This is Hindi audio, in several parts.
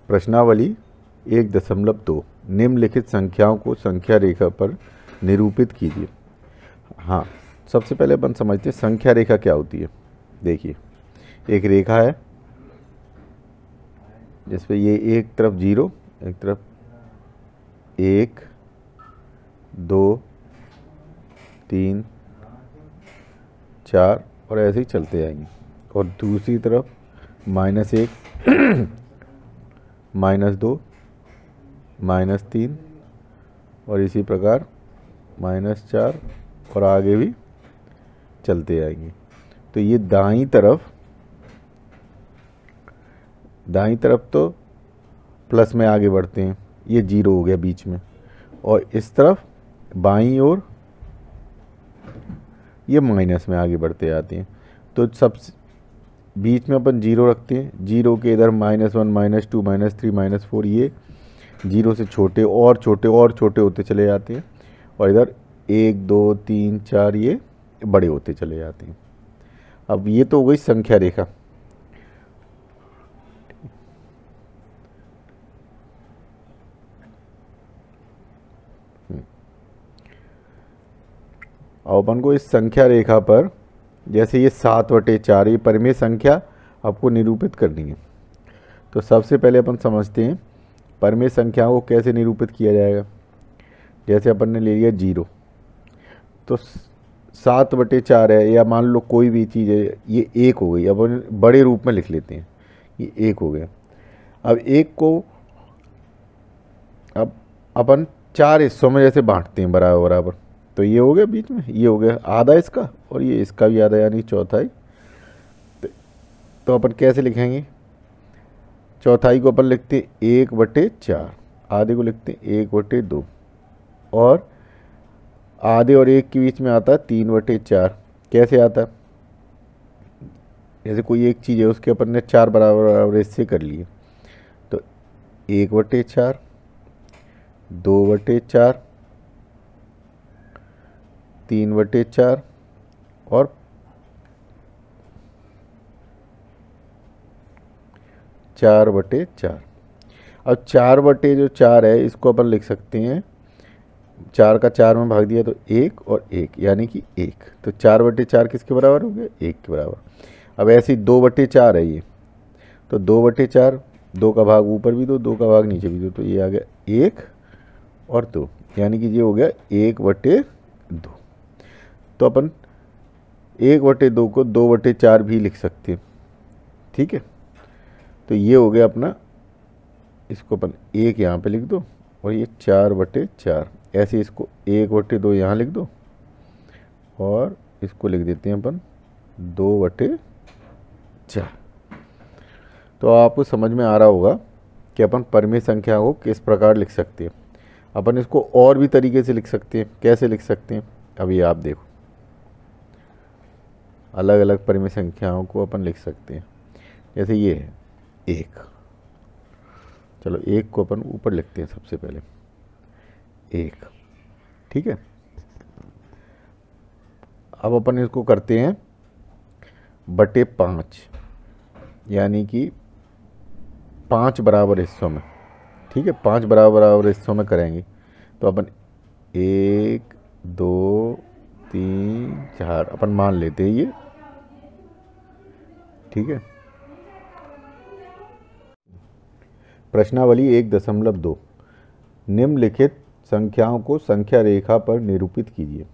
प्रश्नावली 1.2 निम्नलिखित संख्याओं को संख्या रेखा पर निरूपित कीजिए। हाँ, सबसे पहले अपन समझते हैं संख्या रेखा क्या होती है। देखिए, एक रेखा है जिसपे ये एक तरफ 0, एक तरफ 1, 2, 3, 4 और ऐसे ही चलते जाएंगे, और दूसरी तरफ -1, -2, -3 और इसी प्रकार -4 और आगे भी चलते जाएंगे। तो ये दाईं तरफ तो प्लस में आगे बढ़ते हैं, ये 0 हो गया बीच में, और इस तरफ बाईं ओर ये माइनस में आगे बढ़ते जाते हैं। तो सब बीच में अपन 0 रखते हैं, 0 के इधर -1, -2, -3, -4 ये 0 से छोटे और छोटे और छोटे होते चले जाते हैं, और इधर 1, 2, 3, 4 ये बड़े होते चले जाते हैं। अब ये तो हो गई संख्या रेखा। अब अपन को इस संख्या रेखा पर जैसे ये 7/4 ये परिमेय संख्या आपको निरूपित करनी है। तो सबसे पहले अपन समझते हैं परिमेय संख्याओं को कैसे निरूपित किया जाएगा। जैसे अपन ने ले लिया 0, तो 7/4 है, या मान लो कोई भी चीज़ है, ये 1 हो गई। अब अपन बड़े रूप में लिख लेते हैं, ये 1 हो गया। अब 1 को अब अपन 4 हिस्सों में जैसे बांटते हैं बराबर बराबर, तो ये हो गया बीच में, ये हो गया आधा इसका, और ये इसका भी आधा, यानी चौथाई। तो अपन कैसे लिखेंगे, चौथाई को अपन लिखते हैं 1/4, आधे को लिखते हैं 1/2, और आधे और 1 के बीच में आता है 3/4। कैसे आता है, जैसे कोई एक चीज़ है उसके अपन ने 4 बराबर बराबर हिस्से कर लिए, तो 1/4, 2/4, 3/4 और 4/4। अब 4/4 है, इसको अपन लिख सकते हैं, 4 का 4 में भाग दिया तो 1 और 1, यानी कि 1। तो 4/4 किसके बराबर हो गया, 1 के बराबर। अब ऐसे ही 2/4 है ये, तो 2/4, 2 का भाग ऊपर भी दो, 2 का भाग नीचे भी दो, तो ये आ गया 1 और 2, यानी कि ये हो गया 1/2। तो अपन 1/2 को 2/4 भी लिख सकते हैं, ठीक है। तो ये हो गया अपना, इसको अपन 1 यहाँ पे लिख दो, और ये 4/4, ऐसे इसको 1/2 यहाँ लिख दो, और इसको लिख देते हैं अपन 2/4। तो आपको समझ में आ रहा होगा कि अपन परिमेय संख्या को किस प्रकार लिख सकते हैं। अपन इसको और भी तरीके से लिख सकते हैं। कैसे लिख सकते हैं, अभी आप देखो, अलग अलग परिमेय संख्याओं को अपन लिख सकते हैं। जैसे ये है 1, चलो 1 को अपन ऊपर लिखते हैं सबसे पहले, 1, ठीक है। अब अपन इसको करते हैं /5, यानी कि 5 बराबर हिस्सों में, ठीक है, 5 बराबर बराबर हिस्सों में करेंगे। तो अपन 1, 2, 3, 4 अपन मान लेते हैं ये, ठीक है। प्रश्नावली 1.2 निम्नलिखित संख्याओं को संख्या रेखा पर निरूपित कीजिए।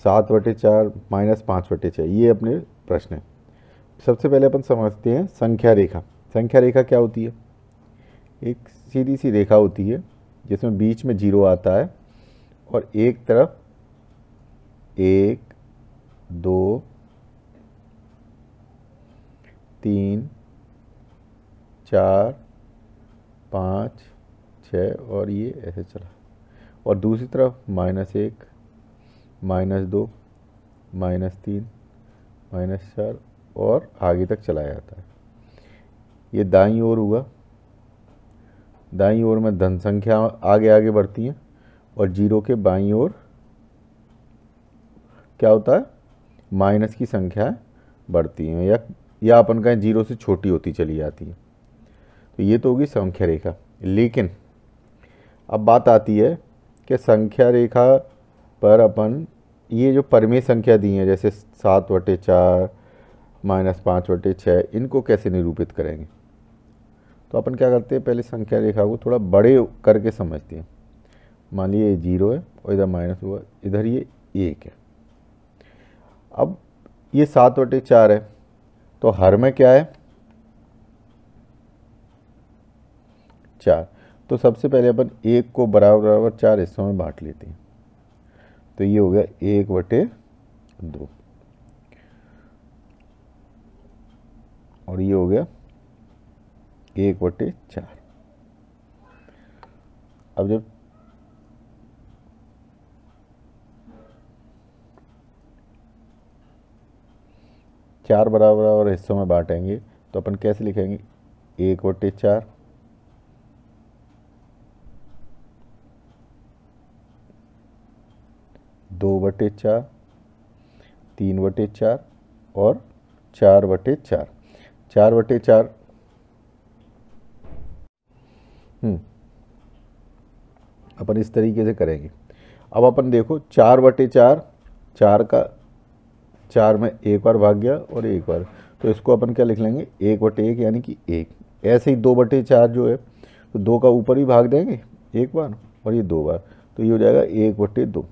7/4 -5/4 ये अपने प्रश्न है। सबसे पहले अपन समझते हैं संख्या रेखा। संख्या रेखा क्या होती है, एक सीधी सी रेखा होती है जिसमें बीच में 0 आता है, और एक तरफ 1, 2, 3, 4, 5, 6 और ये ऐसे चला, और दूसरी तरफ -1, -2, -3, -4 और आगे तक चला जाता है। ये दाईं ओर हुआ, दाईं ओर में धन संख्या आगे आगे बढ़ती हैं, और 0 के बाईं ओर क्या होता है, माइनस की संख्या बढ़ती हैं, या अपन कहें 0 से छोटी होती चली जाती है। तो ये तो होगी संख्या रेखा। लेकिन अब बात आती है कि संख्या रेखा पर अपन ये जो परिमेय संख्या दी है जैसे 7/4 -5/6 इनको कैसे निरूपित करेंगे। तो अपन क्या करते हैं, पहले संख्या रेखा को थोड़ा बड़े करके समझते हैं। मान लीजिए ये 0 है और इधर माइनस हुआ, इधर ये 1 है। अब ये 7/4 है तो हर में क्या है 4। तो सबसे पहले अपन 1 को बराबर बराबर 4 हिस्सों में बांट लेते हैं। तो ये हो गया 1/2 और ये हो गया 1/4। अब जब चार बराबर बराबर हिस्सों में बांटेंगे तो अपन कैसे लिखेंगे 1/4 2/4 3/4 और 4/4। 4/4 अपन इस तरीके से करेंगे। अब अपन देखो 4/4, 4 का 4 में एक बार भाग गया और एक बार, तो इसको अपन क्या लिख लेंगे 1/1 यानी कि 1। ऐसे ही 2/4 जो है तो 2 का ऊपर भी भाग देंगे एक बार और ये 2 बार, तो ये हो जाएगा 1/2।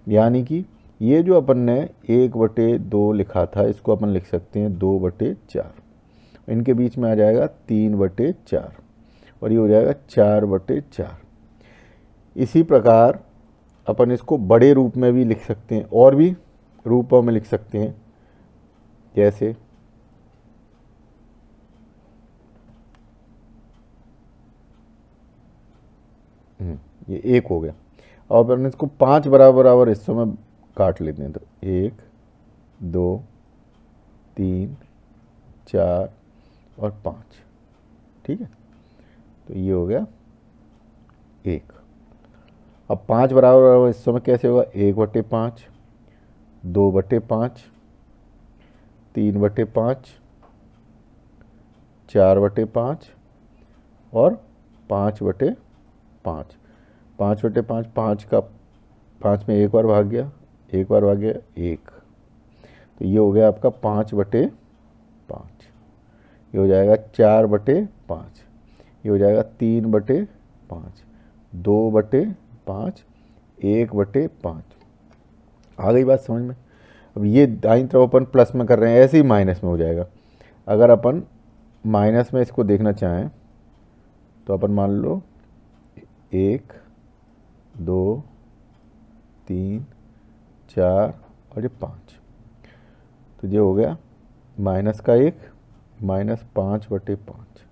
यानी कि ये जो अपन ने 1/2 लिखा था इसको अपन लिख सकते हैं 2/4। इनके बीच में आ जाएगा 3/4 और ये हो जाएगा 4/4। इसी प्रकार अपन इसको बड़े रूप में भी लिख सकते हैं और भी रूपों में लिख सकते हैं। जैसे ये 1 हो गया। अब अपन इसको 5 बराबर बराबर हिस्सों में काट लेते हैं। तो 1 2 3 4 और 5, ठीक है। तो ये हो गया 1। अब 5 बराबर बराबर हिस्सों में कैसे होगा 1/5 2/5 3/5 4/5 और 5/5। 5/5 5 का 5 में एक बार भाग गया, एक बार भाग गया 1, तो ये हो गया आपका 5/5। ये हो जाएगा 4/5, ये हो जाएगा 3/5 2/5 1/5। आ गई बात समझ में। अब ये दाईं तरफ अपन प्लस में कर रहे हैं, ऐसे ही माइनस में हो जाएगा। अगर अपन माइनस में इसको देखना चाहें तो अपन मान लो 1 2 3 4 और ये 5, तो ये हो गया माइनस का 1 -5/5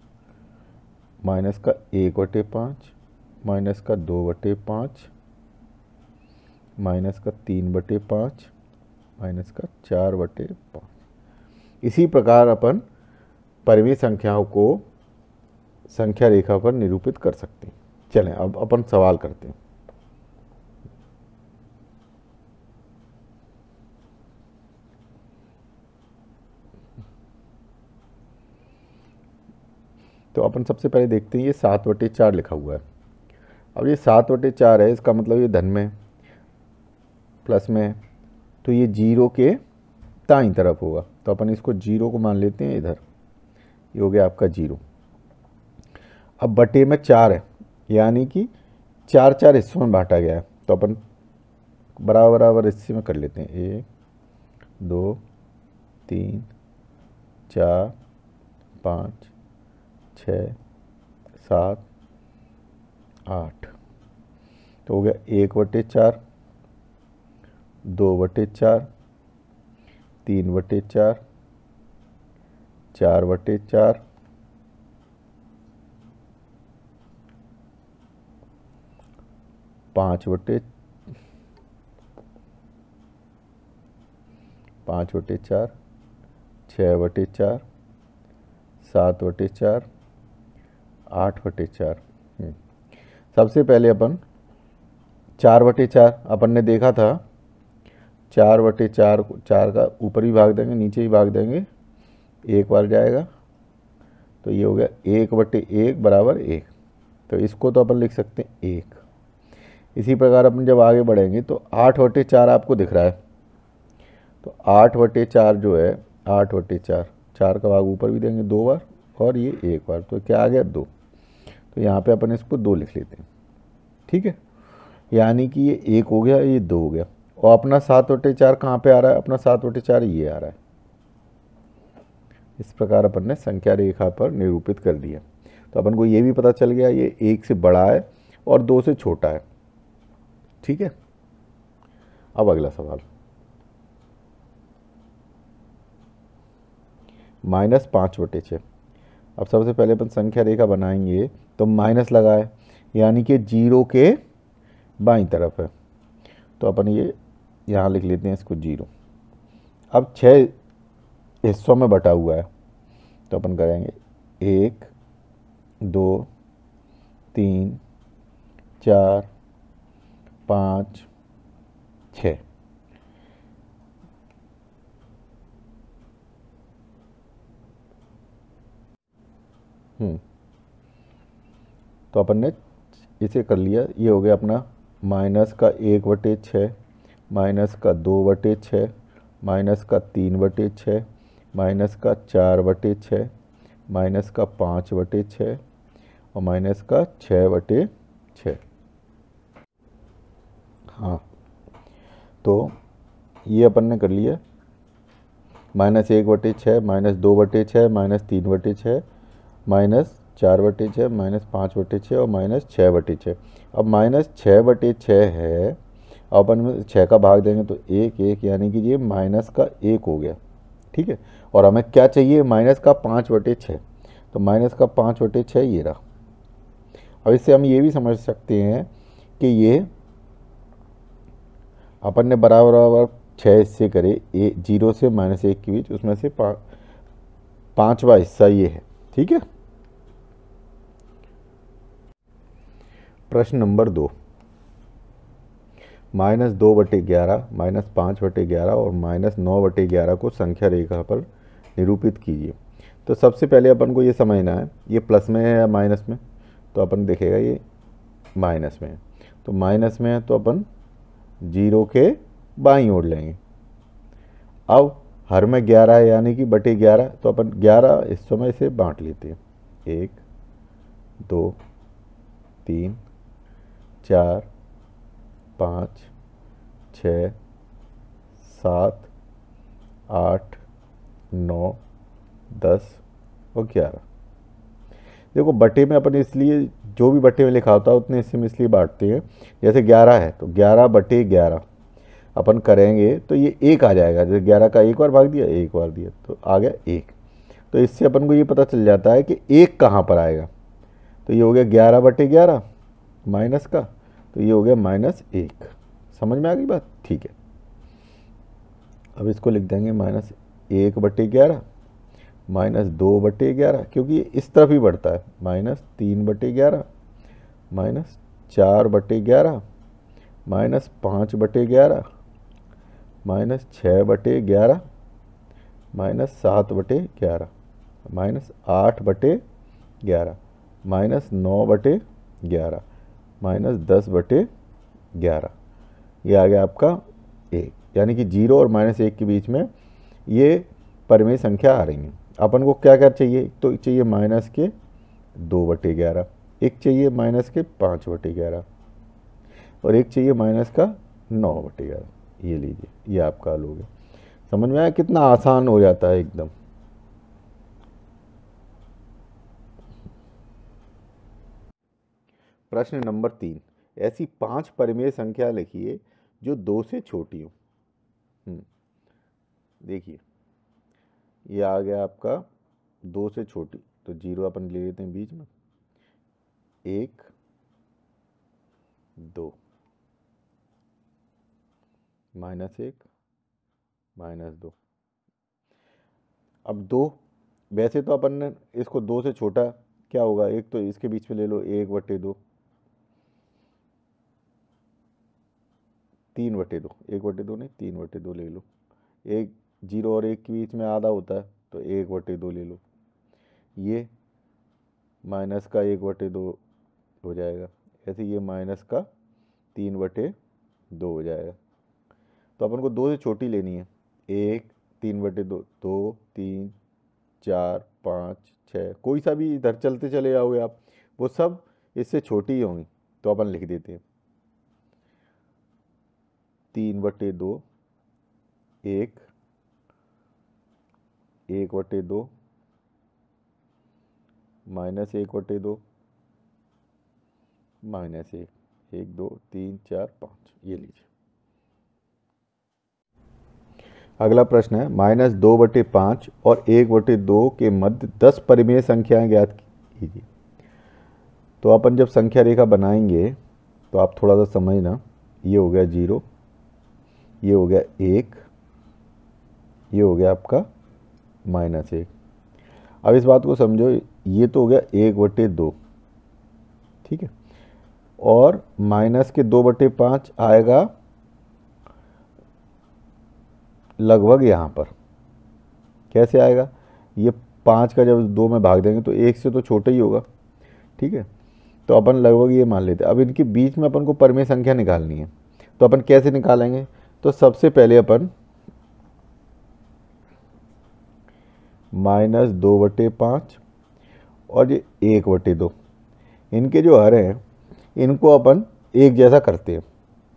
माइनस का 1/5 माइनस का 2/5 माइनस का 3/5 माइनस का 4/5। इसी प्रकार अपन परिमेय संख्याओं को संख्या रेखा पर निरूपित कर सकते हैं। चलें अब अपन सवाल करते हैं। तो अपन सबसे पहले देखते हैं ये 7/4 लिखा हुआ है। अब ये 7/4 है, इसका मतलब ये धन में प्लस में, तो ये 0 के दाईं तरफ होगा। तो अपन इसको 0 को मान लेते हैं इधर, ये हो गया आपका 0। अब बटे में 4 है यानी कि 4 हिस्सों में बांटा गया है, तो अपन बराबर बराबर हिस्से में कर लेते हैं 1 2 3 4 5 6 7 8, तो हो गया 1/4 2/4 3/4 4/4 5/4 6/4 7/4 8/4। सबसे पहले अपन 4/4 अपन ने देखा था 4/4 4 का ऊपर भी भाग देंगे नीचे भी भाग देंगे, एक बार जाएगा, तो ये हो गया 1/1 बराबर 1। तो इसको तो अपन लिख सकते हैं 1। इसी प्रकार अपन जब आगे बढ़ेंगे तो 8/4 आपको दिख रहा है, तो 8/4 जो है 8/4, 4 का भाग ऊपर भी देंगे 2 बार और ये 1 बार, तो क्या आ गया 2। तो यहाँ पे अपन इसको 2 लिख लेते हैं, ठीक है। यानी कि ये 1 हो गया, ये 2 हो गया। और अपना 7/4 कहाँ पे आ रहा है? अपना 7/4 ये आ रहा है। इस प्रकार अपन ने संख्या रेखा पर निरूपित कर दिया। तो अपन को ये भी पता चल गया ये 1 से बड़ा है और 2 से छोटा है, ठीक है। अब अगला सवाल, -5/6। अब सबसे पहले अपन संख्या रेखा बनाएंगे तो माइनस लगाए, यानी कि 0 के बाईं तरफ है, तो अपन ये यहाँ लिख लेते हैं इसको 0। अब 6 हिस्सों में बटा हुआ है, तो अपन करेंगे 1 2 3 4 5 6। तो अपन ने इसे कर लिया। ये हो गया अपना माइनस का 1/6, माइनस का 2/6, माइनस का 3/6, माइनस का 4/6, माइनस का 5/6 और माइनस का 6/6। हाँ, तो ये अपन ने कर लिया। -1/6, -2/6, -3/6, -4/6, -5/6 और -6/6। अब -6/6 है, अब अपन में 6 का भाग देंगे तो 1 1, यानी कि ये माइनस का 1 हो गया, ठीक है। और हमें क्या चाहिए? माइनस का 5/6, तो माइनस का 5/6 ये रहा। अब इससे हम ये भी समझ सकते हैं कि ये अपन ने बराबर बराबर 6 हिस्से करे 0 से -1 के बीच, उसमें से 5वां हिस्सा ये है, ठीक है। प्रश्न नंबर 2, -2/11, -5/11 और -9/11 को संख्या रेखा पर निरूपित कीजिए। तो सबसे पहले अपन को ये समझना है ये प्लस में है या माइनस में। तो अपन देखेगा ये माइनस में है, तो माइनस में है तो अपन 0 के बाईं ओर लेंगे। अब हर में 11 है, यानी कि बटे 11, तो अपन 11 हिस्सों में इसे बांट लेते हैं। 1 2 3 4 5 6 7 8 9 10 और 11। देखो बटे में अपन इसलिए जो भी बटे में लिखा होता है उतने हिस्से में इसलिए बांटते हैं। जैसे 11 है तो 11/11 अपन करेंगे तो ये 1 आ जाएगा। जैसे 11 का 1 बार भाग दिया, 1 बार दिया तो आ गया 1। तो इससे अपन को ये पता चल जाता है कि 1 कहाँ पर आएगा। तो ये हो गया 11/11 माइनस का, तो ये हो गया -1। समझ में आ गई बात? ठीक है। अब इसको लिख देंगे -1/11 -2/11, क्योंकि ये इस तरफ ही बढ़ता है। -3/11 -4/11 -5/11 -6/11 -7/11 -8/11 -9/11 -10/11। ये आ गया आपका 1, यानी कि 0 और -1 के बीच में ये परिमेय संख्या आ रही है। अपन को क्या क्या चाहिए? तो चाहिए माइनस के 2/11, एक चाहिए माइनस के 5/11 और एक चाहिए माइनस का 9/11। ये लीजिए, ये आपका हल हो गया। समझ में आया कितना आसान हो जाता है एकदम। प्रश्न नंबर 3, ऐसी 5 परिमेय संख्या लिखिए जो 2 से छोटी हो। देखिए ये आ गया आपका 2 से छोटी, तो 0 अपन ले लेते हैं बीच में। 1 2 -1 -2। अब 2, वैसे तो अपन ने इसको 2 से छोटा क्या होगा, एक तो इसके बीच में ले लो 1/2, 3/2, 1/2 नहीं 3/2 ले लो। एक 0 और 1 के बीच में आधा होता है तो 1/2 ले लो। ये माइनस का 1/2 हो जाएगा। ऐसे ये माइनस का 3/2 हो जाएगा। तो अपन को 2 से छोटी लेनी है। 1, 3/2, 2, 3, 4, 5, 6, कोई सा भी इधर चलते चले जाओगे आप, वो सब इससे छोटी ही होंगी। तो अपन लिख देते हैं 3/2, 1, 1/2, -1/2, -1, 1, 2, 3, 4, 5, ये लीजिए। अगला प्रश्न है -2/5 और 1/2 के मध्य 10 परिमेय संख्याएं ज्ञात कीजिए। तो अपन जब संख्या रेखा बनाएंगे तो आप थोड़ा सा समझना। ये हो गया 0, ये हो गया 1, ये हो गया आपका -1। अब इस बात को समझो, ये तो हो गया 1/2, ठीक है, और माइनस के 2/5 आएगा लगभग यहाँ पर। कैसे आएगा? ये 5 का जब 2 में भाग देंगे तो 1 से तो छोटा ही होगा, ठीक है। तो अपन लगभग ये मान लेते हैं। अब इनके बीच में अपन को परिमेय संख्या निकालनी है, तो अपन कैसे निकालेंगे? तो सबसे पहले अपन -2/5 और ये 1/2, इनके जो हर हैं इनको अपन एक जैसा करते हैं।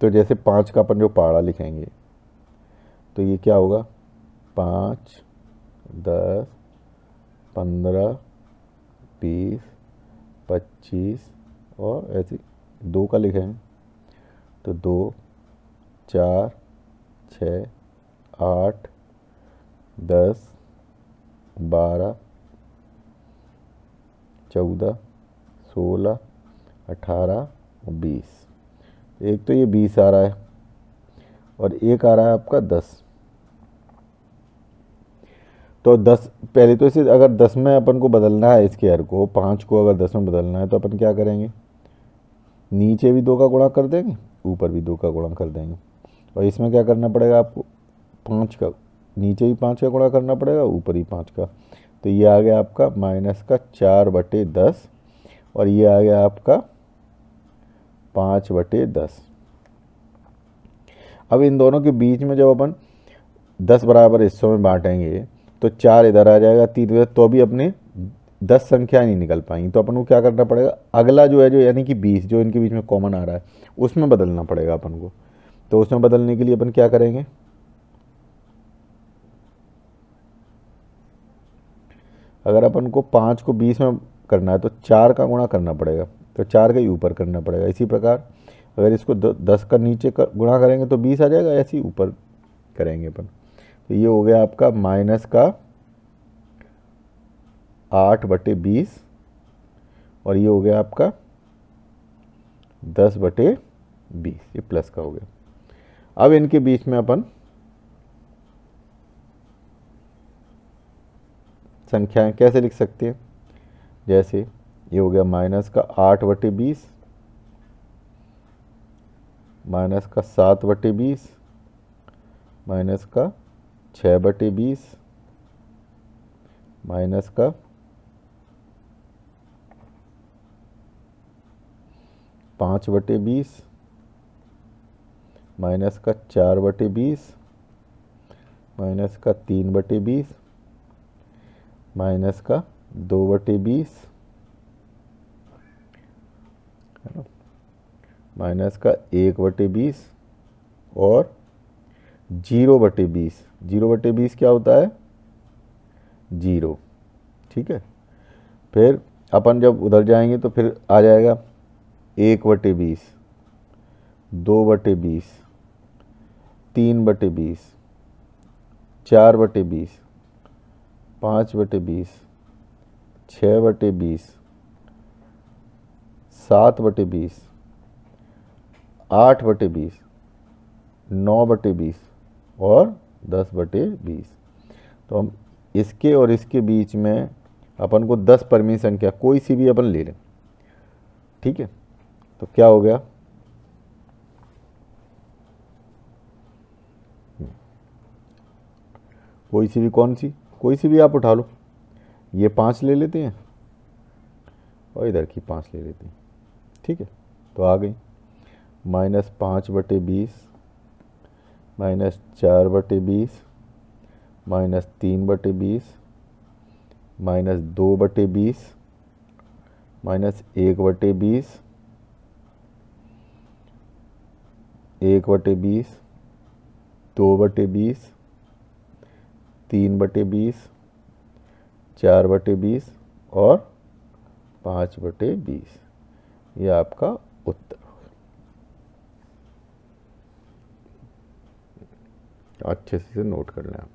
तो जैसे 5 का अपन जो पहाड़ा लिखेंगे तो ये क्या होगा? 5, 10, 15, 20, 25 और ऐसे 2 का लिखेंगे तो 2, 4, 6, 8, 10, 12, 14, 16, 18 और 20। एक तो ये 20 आ रहा है और एक आ रहा है आपका 10। तो 10 पहले तो इसे अगर 10 में अपन को बदलना है, इसके हर को 5 को अगर 10 में बदलना है तो अपन क्या करेंगे? नीचे भी 2 का गुणा कर देंगे, ऊपर भी 2 का गुणा कर देंगे। और इसमें क्या करना पड़ेगा आपको? 5 का, नीचे भी 5 का गुणा करना पड़ेगा, ऊपर ही 5 का। तो ये आ गया आपका -4/10 और ये आ गया आपका 5/10। अब इन दोनों के बीच में जब अपन 10 बराबर हिस्सों में बांटेंगे तो 4 इधर आ जाएगा, 3 इधर, तो भी अपने 10 संख्याएं नहीं निकल पाएंगी। तो अपन को क्या करना पड़ेगा? अगला जो है, जो यानी कि 20, जो इनके बीच में कॉमन आ रहा है, उसमें बदलना पड़ेगा अपन को। तो उसमें बदलने के लिए अपन क्या करेंगे? अगर अपन को 5 को 20 में करना है तो 4 का गुणा करना पड़ेगा, तो 4 का ही ऊपर करना पड़ेगा। इसी प्रकार अगर इसको 10 का नीचे गुणा करेंगे तो 20 आ जाएगा, ऐसे ही ऊपर करेंगे अपन। तो ये हो गया आपका माइनस का 8/20 और ये हो गया आपका 10/20, ये प्लस का हो गया। अब इनके बीच में अपन संख्याएं कैसे लिख सकते हैं? जैसे ये हो गया माइनस का 8/20, माइनस का 7/20, माइनस का 6/20, माइनस का 5/20, माइनस का 4/20, माइनस का 3/20, माइनस का 2/20, है ना, माइनस का 1/20 और 0/20। 0/20 क्या होता है? 0, ठीक है। फिर अपन जब उधर जाएंगे तो फिर आ जाएगा 1/20, 2/20, 3/20, 4/20, 5/20, 6/20, 7/20, 8/20, 9/20 और 10/20। तो हम इसके और इसके बीच में अपन को 10 परिमेय संख्या कोई सी भी अपन ले लें, ठीक है। तो क्या हो गया? कोई सी भी, कौन सी? कोई सी भी आप उठा लो। ये 5 ले लेते हैं, और इधर की 5 ले लेते हैं। ठीक है, तो आ गई -5/20 -4/20 -3/20 -2/20 -1/20 1/20 2/20 3/20 4/20 और 5/20। ये आपका उत्तर। अच्छे से नोट कर लें आप।